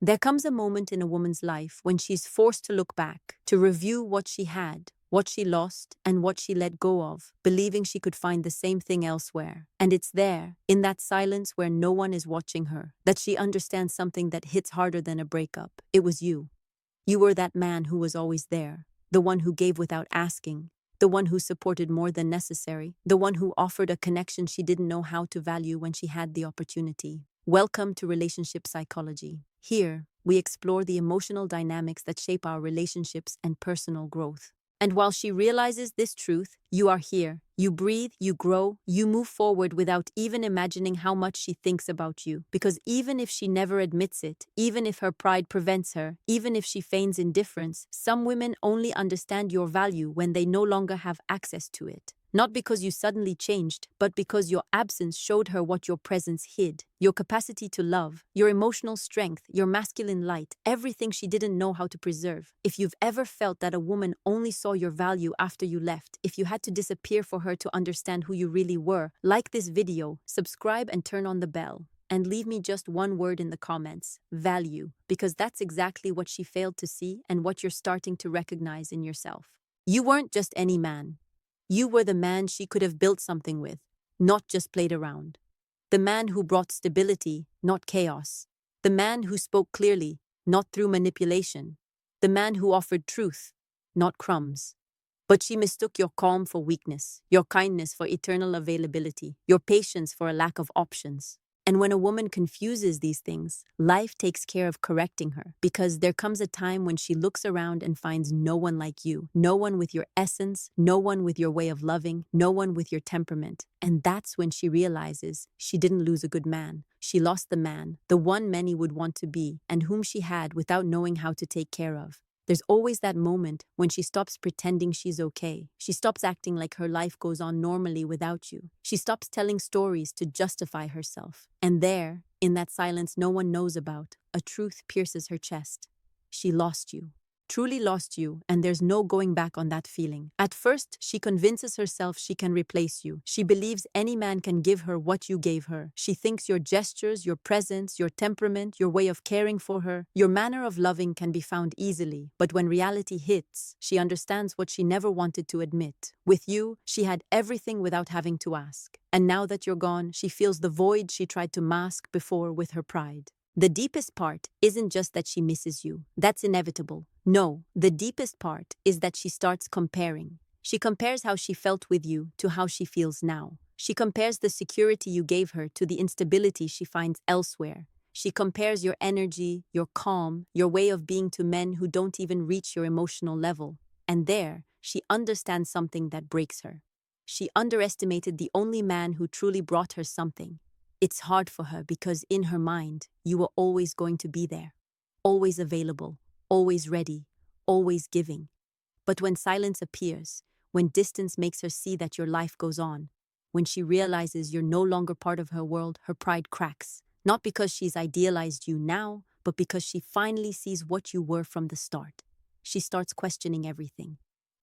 There comes a moment in a woman's life when she's forced to look back, to review what she had, what she lost, and what she let go of, believing she could find the same thing elsewhere. And it's there, in that silence where no one is watching her, that she understands something that hits harder than a breakup. It was you. You were that man who was always there, the one who gave without asking, the one who supported more than necessary, the one who offered a connection she didn't know how to value when she had the opportunity. Welcome to Relationship Psychology. Here, we explore the emotional dynamics that shape our relationships and personal growth. And while she realizes this truth, you are here. You breathe, you grow, you move forward without even imagining how much she thinks about you. Because even if she never admits it, even if her pride prevents her, even if she feigns indifference, some women only understand your value when they no longer have access to it. Not because you suddenly changed, but because your absence showed her what your presence hid. Your capacity to love, your emotional strength, your masculine light, everything she didn't know how to preserve. If you've ever felt that a woman only saw your value after you left, if you had to disappear for her to understand who you really were, like this video, subscribe and turn on the bell. And leave me just one word in the comments: value, because that's exactly what she failed to see and what you're starting to recognize in yourself. You weren't just any man. You were the man she could have built something with, not just played around. The man who brought stability, not chaos. The man who spoke clearly, not through manipulation. The man who offered truth, not crumbs. But she mistook your calm for weakness, your kindness for eternal availability, your patience for a lack of options. And when a woman confuses these things, life takes care of correcting her, because there comes a time when she looks around and finds no one like you, no one with your essence, no one with your way of loving, no one with your temperament. And that's when she realizes she didn't lose a good man. She lost the man, the one many would want to be, and whom she had without knowing how to take care of. There's always that moment when she stops pretending she's okay. She stops acting like her life goes on normally without you. She stops telling stories to justify herself. And there, in that silence no one knows about, a truth pierces her chest. She lost you. Truly lost you, and there's no going back on that feeling. At first, she convinces herself she can replace you. She believes any man can give her what you gave her. She thinks your gestures, your presence, your temperament, your way of caring for her, your manner of loving can be found easily. But when reality hits, she understands what she never wanted to admit. With you, she had everything without having to ask. And now that you're gone, she feels the void she tried to mask before with her pride. The deepest part isn't just that she misses you. That's inevitable. No, the deepest part is that she starts comparing. She compares how she felt with you to how she feels now. She compares the security you gave her to the instability she finds elsewhere. She compares your energy, your calm, your way of being to men who don't even reach your emotional level. And there, she understands something that breaks her. She underestimated the only man who truly brought her something. It's hard for her because in her mind, you were always going to be there, always available, always ready, always giving. But when silence appears, when distance makes her see that your life goes on, when she realizes you're no longer part of her world, her pride cracks. Not because she's idealized you now, but because she finally sees what you were from the start. She starts questioning everything.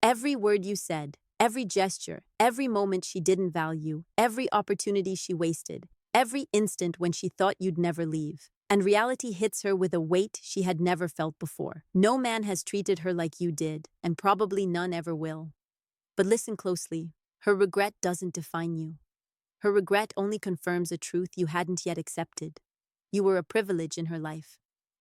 Every word you said, every gesture, every moment she didn't value, every opportunity she wasted. Every instant when she thought you'd never leave. And reality hits her with a weight she had never felt before. No man has treated her like you did, and probably none ever will. But listen closely. Her regret doesn't define you. Her regret only confirms a truth you hadn't yet accepted. You were a privilege in her life,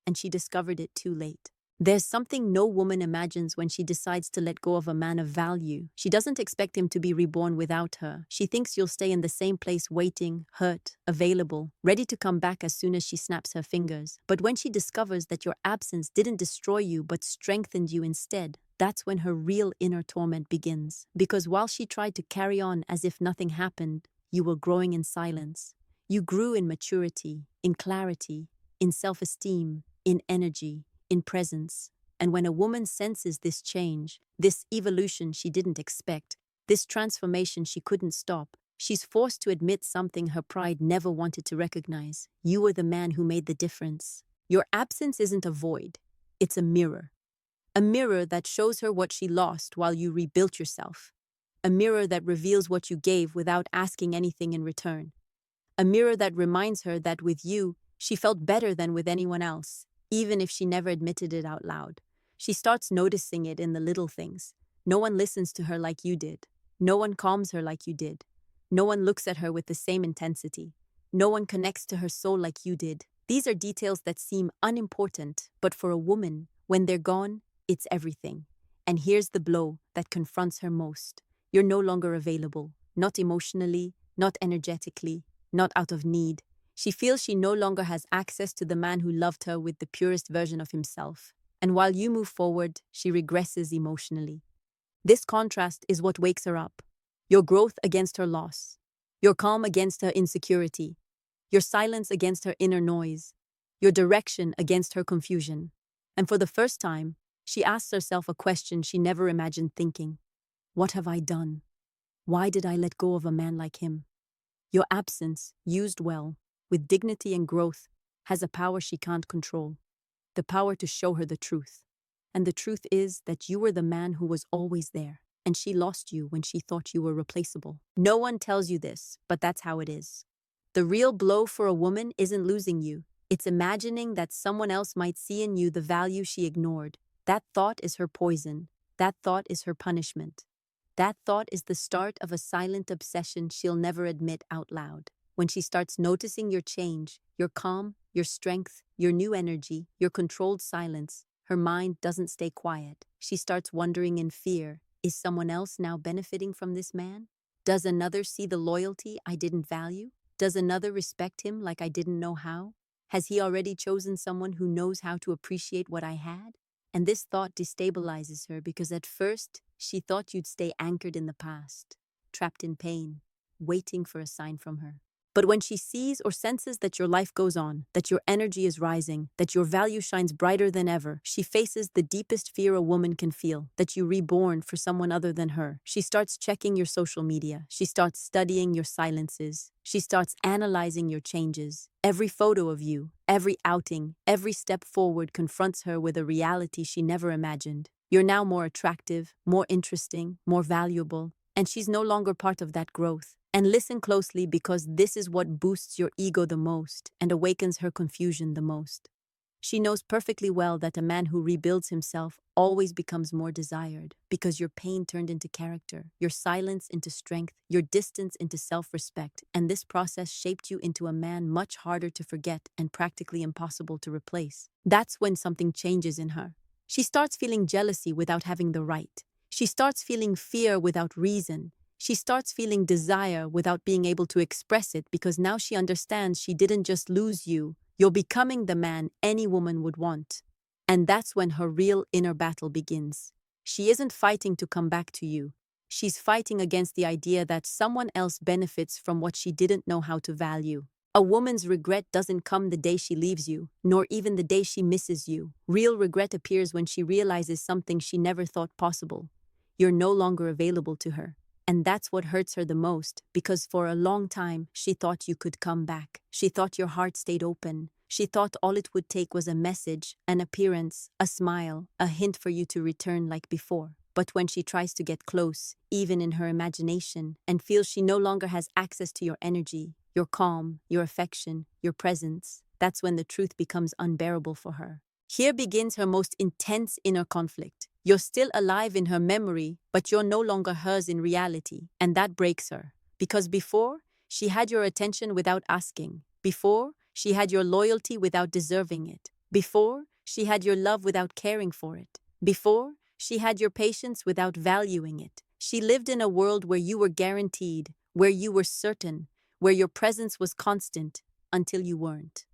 and she discovered it too late. There's something no woman imagines when she decides to let go of a man of value. She doesn't expect him to be reborn without her. She thinks you'll stay in the same place waiting, hurt, available, ready to come back as soon as she snaps her fingers. But when she discovers that your absence didn't destroy you but strengthened you instead, that's when her real inner torment begins. Because while she tried to carry on as if nothing happened, you were growing in silence. You grew in maturity, in clarity, in self-esteem, in energy, in presence. And when a woman senses this change, this evolution she didn't expect, this transformation she couldn't stop, she's forced to admit something her pride never wanted to recognize. You were the man who made the difference. Your absence isn't a void, it's a mirror. A mirror that shows her what she lost while you rebuilt yourself. A mirror that reveals what you gave without asking anything in return. A mirror that reminds her that with you, she felt better than with anyone else. even if she never admitted it out loud. She starts noticing it in the little things. No one listens to her like you did. No one calms her like you did. No one looks at her with the same intensity. No one connects to her soul like you did. These are details that seem unimportant, but for a woman, when they're gone, it's everything. And here's the blow that confronts her most. You're no longer available, not emotionally, not energetically, not out of need. She feels she no longer has access to the man who loved her with the purest version of himself. And while you move forward, she regresses emotionally. This contrast is what wakes her up. Your growth against her loss. Your calm against her insecurity. Your silence against her inner noise. Your direction against her confusion. And for the first time, she asks herself a question she never imagined thinking. What have I done? Why did I let go of a man like him? Your absence, used well, with dignity and growth, has a power she can't control. The power to show her the truth. And the truth is that you were the man who was always there, and she lost you when she thought you were replaceable. No one tells you this, but that's how it is. The real blow for a woman isn't losing you. It's imagining that someone else might see in you the value she ignored. That thought is her poison. That thought is her punishment. That thought is the start of a silent obsession she'll never admit out loud. When she starts noticing your change, your calm, your strength, your new energy, your controlled silence, her mind doesn't stay quiet. She starts wondering in fear, is someone else now benefiting from this man? Does another see the loyalty I didn't value? Does another respect him like I didn't know how? Has he already chosen someone who knows how to appreciate what I had? And this thought destabilizes her because at first, she thought you'd stay anchored in the past, trapped in pain, waiting for a sign from her. But when she sees or senses that your life goes on, that your energy is rising, that your value shines brighter than ever, she faces the deepest fear a woman can feel, that you're reborn for someone other than her. She starts checking your social media. She starts studying your silences. She starts analyzing your changes. Every photo of you, every outing, every step forward confronts her with a reality she never imagined. You're now more attractive, more interesting, more valuable, and she's no longer part of that growth. And listen closely because this is what boosts your ego the most and awakens her confusion the most. She knows perfectly well that a man who rebuilds himself always becomes more desired because your pain turned into character, your silence into strength, your distance into self-respect, and this process shaped you into a man much harder to forget and practically impossible to replace. That's when something changes in her. She starts feeling jealousy without having the right. She starts feeling fear without reason. She starts feeling desire without being able to express it because now she understands she didn't just lose you, you're becoming the man any woman would want. And that's when her real inner battle begins. She isn't fighting to come back to you. She's fighting against the idea that someone else benefits from what she didn't know how to value. A woman's regret doesn't come the day she leaves you, nor even the day she misses you. Real regret appears when she realizes something she never thought possible. You're no longer available to her. And that's what hurts her the most, because for a long time, she thought you could come back. She thought your heart stayed open. She thought all it would take was a message, an appearance, a smile, a hint for you to return like before. But when she tries to get close, even in her imagination, and feels she no longer has access to your energy, your calm, your affection, your presence, that's when the truth becomes unbearable for her. Here begins her most intense inner conflict. You're still alive in her memory, but you're no longer hers in reality, and that breaks her. Because before, she had your attention without asking. Before, she had your loyalty without deserving it. Before, she had your love without caring for it. Before, she had your patience without valuing it. She lived in a world where you were guaranteed, where you were certain, where your presence was constant, until you weren't.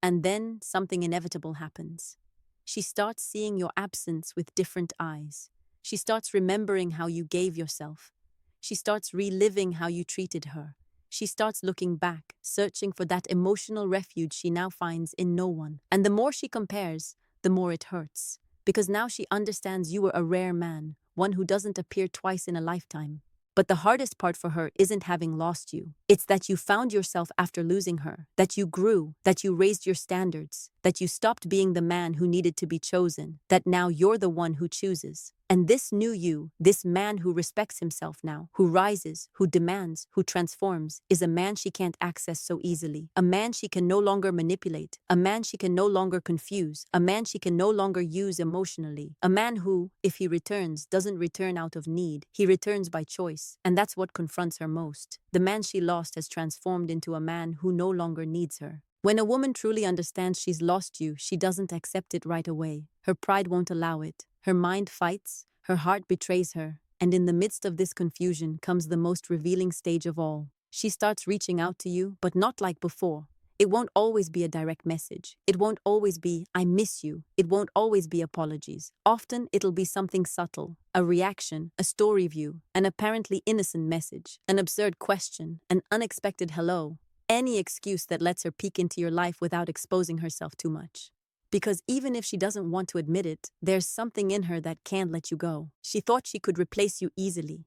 And then something inevitable happens. She starts seeing your absence with different eyes. She starts remembering how you gave yourself. She starts reliving how you treated her. She starts looking back, searching for that emotional refuge she now finds in no one. And the more she compares, the more it hurts. Because now she understands you were a rare man, one who doesn't appear twice in a lifetime. But the hardest part for her isn't having lost you. It's that you found yourself after losing her, that you grew, that you raised your standards, that you stopped being the man who needed to be chosen, that now you're the one who chooses. And this new you, this man who respects himself now, who rises, who demands, who transforms, is a man she can't access so easily. A man she can no longer manipulate. A man she can no longer confuse. A man she can no longer use emotionally. A man who, if he returns, doesn't return out of need. He returns by choice. And that's what confronts her most. The man she lost has transformed into a man who no longer needs her. When a woman truly understands she's lost you, she doesn't accept it right away. Her pride won't allow it. Her mind fights, her heart betrays her, and in the midst of this confusion comes the most revealing stage of all. She starts reaching out to you, but not like before. It won't always be a direct message. It won't always be, I miss you. It won't always be apologies. Often it'll be something subtle, a reaction, a story view, an apparently innocent message, an absurd question, an unexpected hello, any excuse that lets her peek into your life without exposing herself too much. Because even if she doesn't want to admit it, there's something in her that can't let you go. She thought she could replace you easily.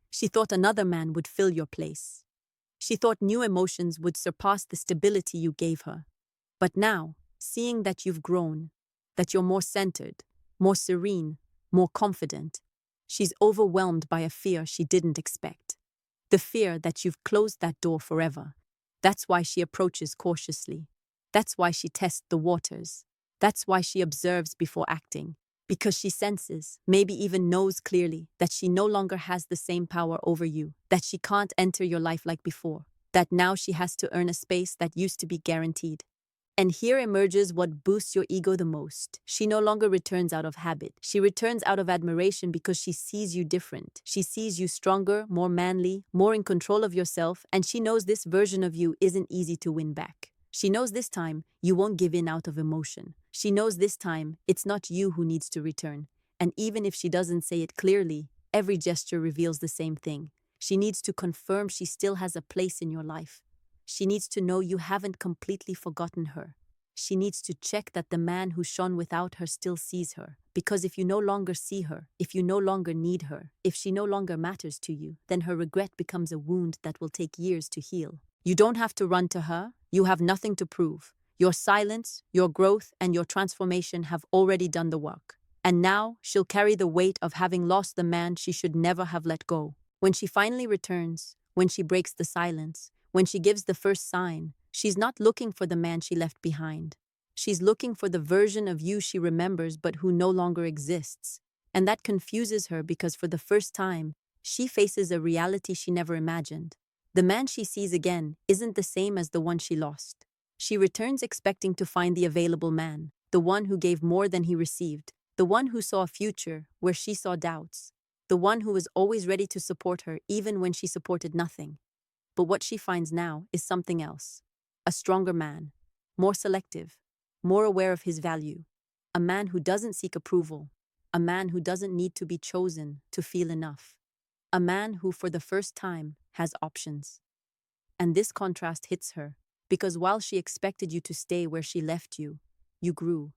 She thought another man would fill your place. She thought new emotions would surpass the stability you gave her. But now, seeing that you've grown, that you're more centered, more serene, more confident, she's overwhelmed by a fear she didn't expect. The fear that you've closed that door forever. That's why she approaches cautiously. That's why she tests the waters. That's why she observes before acting, because she senses, maybe even knows clearly, that she no longer has the same power over you, that she can't enter your life like before, that now she has to earn a space that used to be guaranteed. And here emerges what boosts your ego the most. She no longer returns out of habit. She returns out of admiration because she sees you different. She sees you stronger, more manly, more in control of yourself, and she knows this version of you isn't easy to win back. She knows this time you won't give in out of emotion. She knows this time it's not you who needs to return. And even if she doesn't say it clearly, every gesture reveals the same thing. She needs to confirm she still has a place in your life. She needs to know you haven't completely forgotten her. She needs to check that the man who shone without her still sees her. Because if you no longer see her, if you no longer need her, if she no longer matters to you, then her regret becomes a wound that will take years to heal. You don't have to run to her. You have nothing to prove. Your silence, your growth, and your transformation have already done the work. And now she'll carry the weight of having lost the man she should never have let go. When she finally returns, when she breaks the silence, when she gives the first sign, she's not looking for the man she left behind. She's looking for the version of you she remembers but who no longer exists. And that confuses her because for the first time, she faces a reality she never imagined. The man she sees again isn't the same as the one she lost. She returns expecting to find the available man, the one who gave more than he received, the one who saw a future where she saw doubts, the one who was always ready to support her even when she supported nothing. But what she finds now is something else. A stronger man, more selective, more aware of his value, a man who doesn't seek approval, a man who doesn't need to be chosen to feel enough, a man who for the first time has options. And this contrast hits her, because while she expected you to stay where she left you, you grew.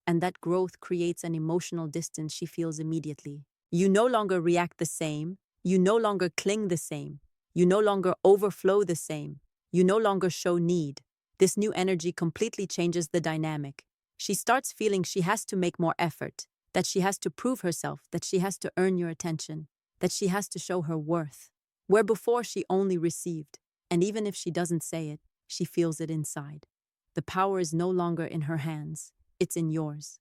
And that growth creates an emotional distance she feels immediately. You no longer react the same, you no longer cling the same, you no longer overflow the same, you no longer show need. This new energy completely changes the dynamic. She starts feeling she has to make more effort, that she has to prove herself, that she has to earn your attention, that she has to show her worth. Where before she only received, and even if she doesn't say it, she feels it inside. The power is no longer in her hands, it's in yours.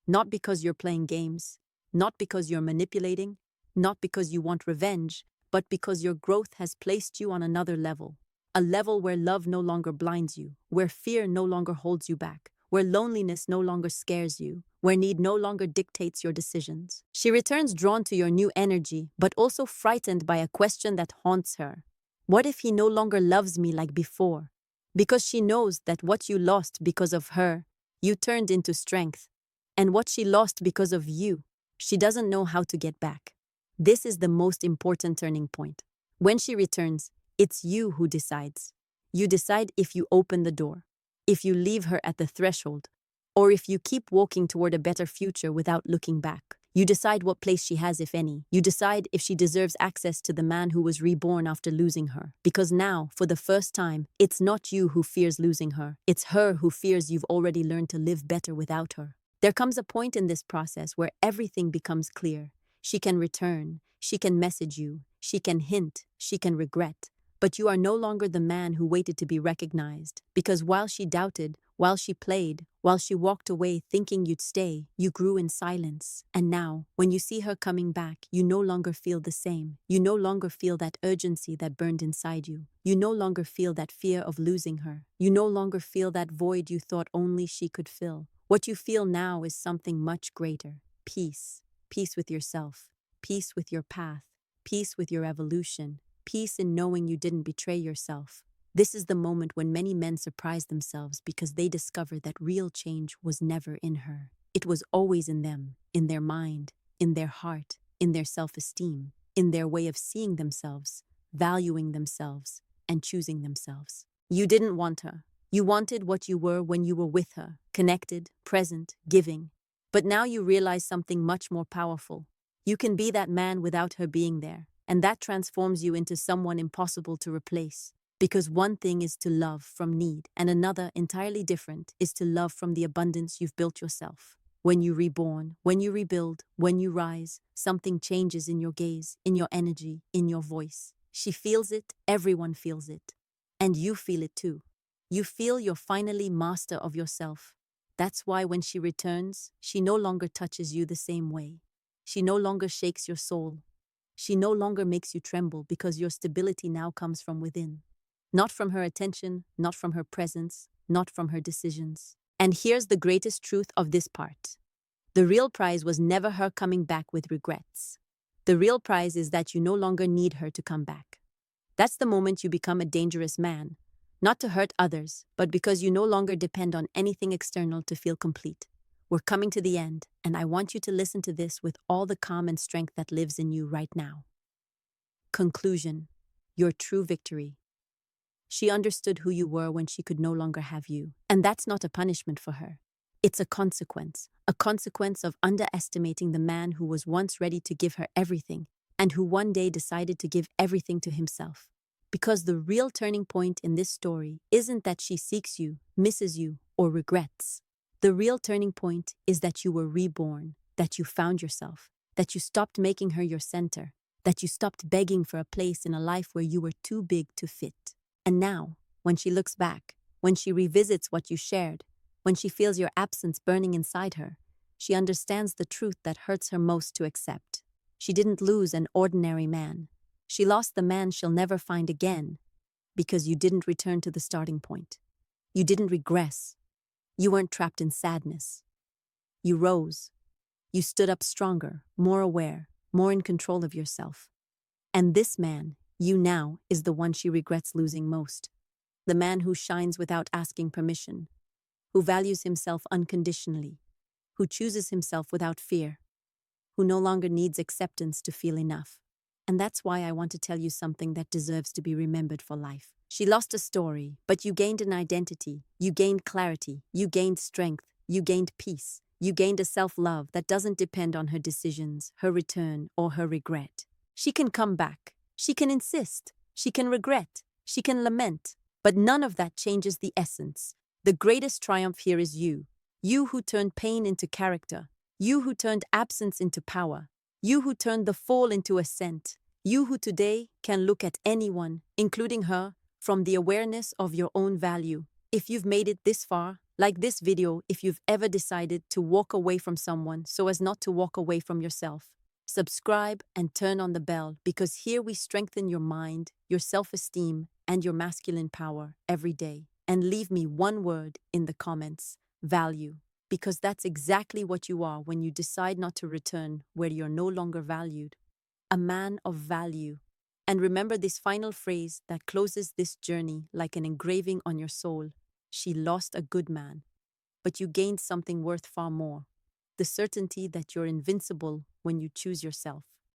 Not because you're playing games, not because you're manipulating, not because you want revenge, but because your growth has placed you on another level. A level where love no longer blinds you, where fear no longer holds you back, where loneliness no longer scares you, where need no longer dictates your decisions. She returns drawn to your new energy, but also frightened by a question that haunts her. What if he no longer loves me like before? Because she knows that what you lost because of her, you turned into strength. And what she lost because of you, she doesn't know how to get back. This is the most important turning point. When she returns, it's you who decides. You decide if you open the door, if you leave her at the threshold, or if you keep walking toward a better future without looking back. You decide what place she has, if any. You decide if she deserves access to the man who was reborn after losing her. Because now, for the first time, it's not you who fears losing her. It's her who fears you've already learned to live better without her. There comes a point in this process where everything becomes clear. She can return, she can message you, she can hint, she can regret. But you are no longer the man who waited to be recognized, because while she doubted, while she played, while she walked away thinking you'd stay, you grew in silence. And now, when you see her coming back, you no longer feel the same. You no longer feel that urgency that burned inside you. You no longer feel that fear of losing her. You no longer feel that void you thought only she could fill. What you feel now is something much greater. Peace. Peace with yourself. Peace with your path. Peace with your evolution. Peace in knowing you didn't betray yourself. This is the moment when many men surprise themselves because they discover that real change was never in her. It was always in them, in their mind, in their heart, in their self-esteem, in their way of seeing themselves, valuing themselves, and choosing themselves. You didn't want her. You wanted what you were when you were with her, connected, present, giving. But now you realize something much more powerful. You can be that man without her being there. And that transforms you into someone impossible to replace. Because one thing is to love from need, and another, entirely different, is to love from the abundance you've built yourself. When you reborn, when you rebuild, when you rise, something changes in your gaze, in your energy, in your voice. She feels it, everyone feels it. And you feel it too. You feel you're finally master of yourself. That's why when she returns, she no longer touches you the same way. She no longer shakes your soul. She no longer makes you tremble because your stability now comes from within. Not from her attention, not from her presence, not from her decisions. And here's the greatest truth of this part. The real prize was never her coming back with regrets. The real prize is that you no longer need her to come back. That's the moment you become a dangerous man, not to hurt others, but because you no longer depend on anything external to feel complete. We're coming to the end, and I want you to listen to this with all the calm and strength that lives in you right now. Conclusion. Your true victory. She understood who you were when she could no longer have you. And that's not a punishment for her. It's a consequence of underestimating the man who was once ready to give her everything, and who one day decided to give everything to himself. Because the real turning point in this story isn't that she seeks you, misses you, or regrets. The real turning point is that you were reborn, that you found yourself, that you stopped making her your center, that you stopped begging for a place in a life where you were too big to fit. And now, when she looks back, when she revisits what you shared, when she feels your absence burning inside her, she understands the truth that hurts her most to accept. She didn't lose an ordinary man. She lost the man she'll never find again, because you didn't return to the starting point. You didn't regress. You weren't trapped in sadness. You rose. You stood up stronger, more aware, more in control of yourself. And this man, you now, is the one she regrets losing most. The man who shines without asking permission, who values himself unconditionally, who chooses himself without fear, who no longer needs acceptance to feel enough. And that's why I want to tell you something that deserves to be remembered for life. She lost a story, but you gained an identity, you gained clarity, you gained strength, you gained peace, you gained a self-love that doesn't depend on her decisions, her return, or her regret. She can come back, she can insist, she can regret, she can lament, but none of that changes the essence. The greatest triumph here is you who turned pain into character, you who turned absence into power, you who turned the fall into ascent, you who today can look at anyone, including her, from the awareness of your own value. If you've made it this far, like this video, if you've ever decided to walk away from someone so as not to walk away from yourself, subscribe and turn on the bell, because here we strengthen your mind, your self-esteem, and your masculine power every day. And leave me one word in the comments: value. Because that's exactly what you are when you decide not to return where you're no longer valued. A man of value. And remember this final phrase that closes this journey like an engraving on your soul. She lost a good man, but you gained something worth far more. The certainty that you're invincible when you choose yourself.